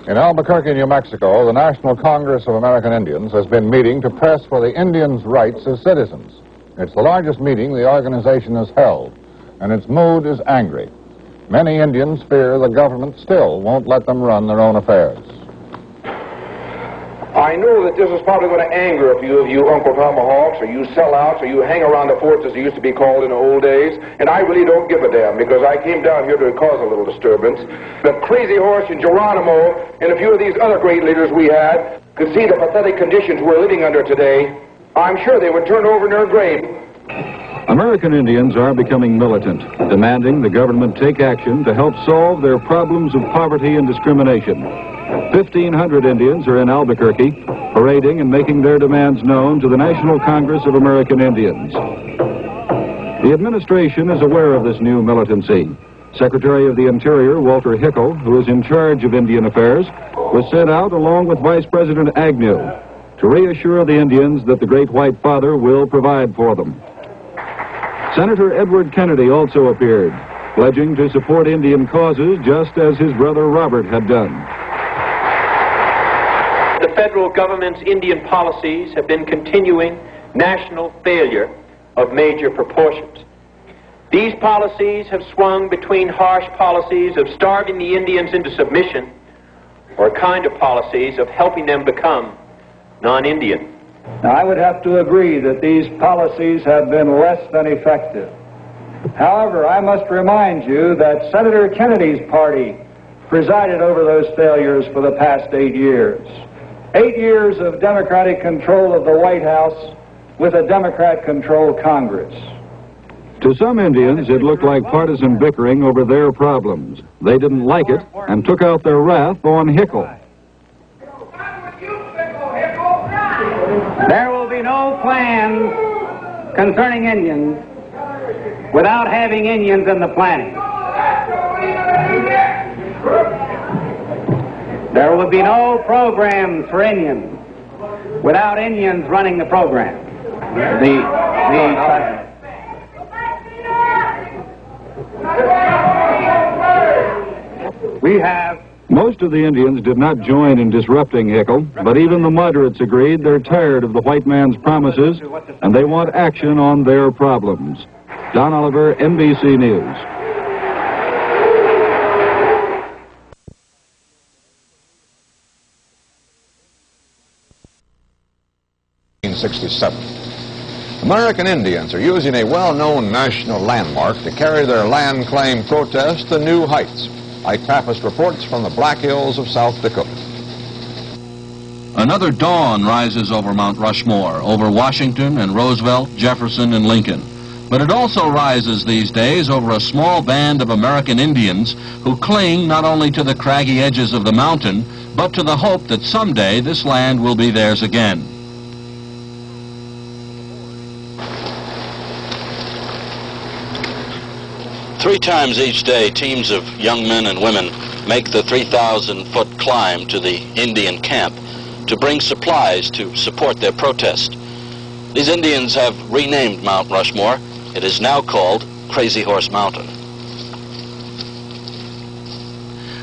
In Albuquerque, New Mexico, the National Congress of American Indians has been meeting to press for the Indians' rights as citizens. It's the largest meeting the organization has held, and its mood is angry. Many Indians fear the government still won't let them run their own affairs. I know that this is probably going to anger a few of you Uncle Tomahawks, or you sellouts, or you hang around the forts as it used to be called in the old days, and I really don't give a damn, because I came down here to cause a little disturbance. The Crazy Horse and Geronimo and a few of these other great leaders we had could see the pathetic conditions we're living under today. I'm sure they would turn over in their grave. American Indians are becoming militant, demanding the government take action to help solve their problems of poverty and discrimination. 1,500 Indians are in Albuquerque, parading and making their demands known to the National Congress of American Indians. The administration is aware of this new militancy. Secretary of the Interior, Walter Hickel, who is in charge of Indian affairs, was sent out along with Vice President Agnew to reassure the Indians that the Great White Father will provide for them. Senator Edward Kennedy also appeared, pledging to support Indian causes just as his brother Robert had done. The federal government's Indian policies have been continuing national failure of major proportions. These policies have swung between harsh policies of starving the Indians into submission or kind of policies of helping them become non-Indian. Now, I would have to agree that these policies have been less than effective. However, I must remind you that Senator Kennedy's party presided over those failures for the past 8 years. 8 years of Democratic control of the White House with a Democrat-controlled Congress. To some Indians, it looked like partisan bickering over their problems. They didn't like it and took out their wrath on Hickel. There will be no plan concerning Indians without having Indians in the planning. There will be no programs for Indians without Indians running the program. We have... Most of the Indians did not join in disrupting Hickel, but even the moderates agreed they're tired of the white man's promises and they want action on their problems. Don Oliver, NBC News. American Indians are using a well-known national landmark to carry their land claim protest to new heights. Ike Pappas reports from the Black Hills of South Dakota. Another dawn rises over Mount Rushmore, over Washington and Roosevelt, Jefferson and Lincoln. But it also rises these days over a small band of American Indians who cling not only to the craggy edges of the mountain, but to the hope that someday this land will be theirs again. Three times each day, teams of young men and women make the 3,000-foot climb to the Indian camp to bring supplies to support their protest. These Indians have renamed Mount Rushmore. It is now called Crazy Horse Mountain.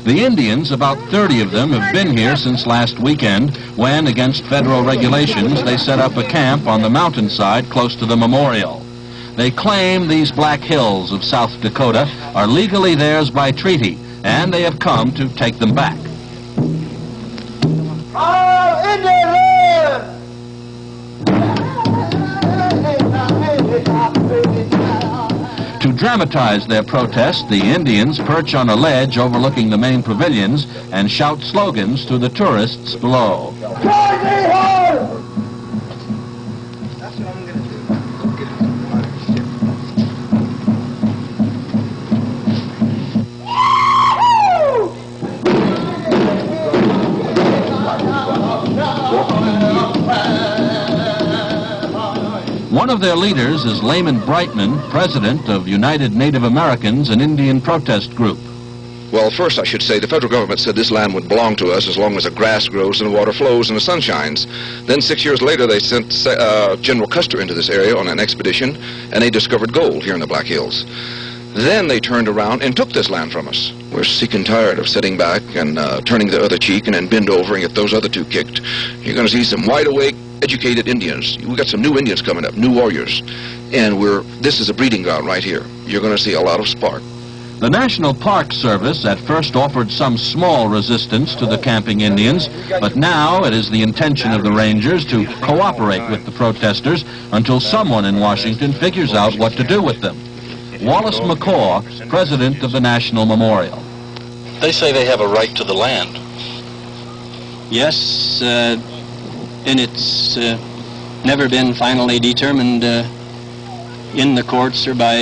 The Indians, about 30 of them, have been here since last weekend when, against federal regulations, they set up a camp on the mountainside close to the memorial. They claim these Black Hills of South Dakota are legally theirs by treaty, and they have come to take them back. All Indians! To dramatize their protest, the Indians perch on a ledge overlooking the main pavilions and shout slogans to the tourists below. Crazy Horse! One of their leaders is Layman Brightman, president of United Native Americans, an Indian protest group. Well, first I should say the federal government said this land would belong to us as long as the grass grows and the water flows and the sun shines. Then 6 years later they sent General Custer into this area on an expedition, and they discovered gold here in the Black Hills. Then they turned around and took this land from us. We're sick and tired of sitting back and turning the other cheek and then bend over and get those other two kicked. You're going to see some wide-awake, educated Indians. We've got some new Indians coming up, new warriors. And this is a breeding ground right here. You're going to see a lot of spark. The National Park Service at first offered some small resistance to the camping Indians, but now it is the intention of the Rangers to cooperate with the protesters until someone in Washington figures out what to do with them. Wallace McCaw, president of the National Memorial. They say they have a right to the land. Yes, and it's never been finally determined in the courts or by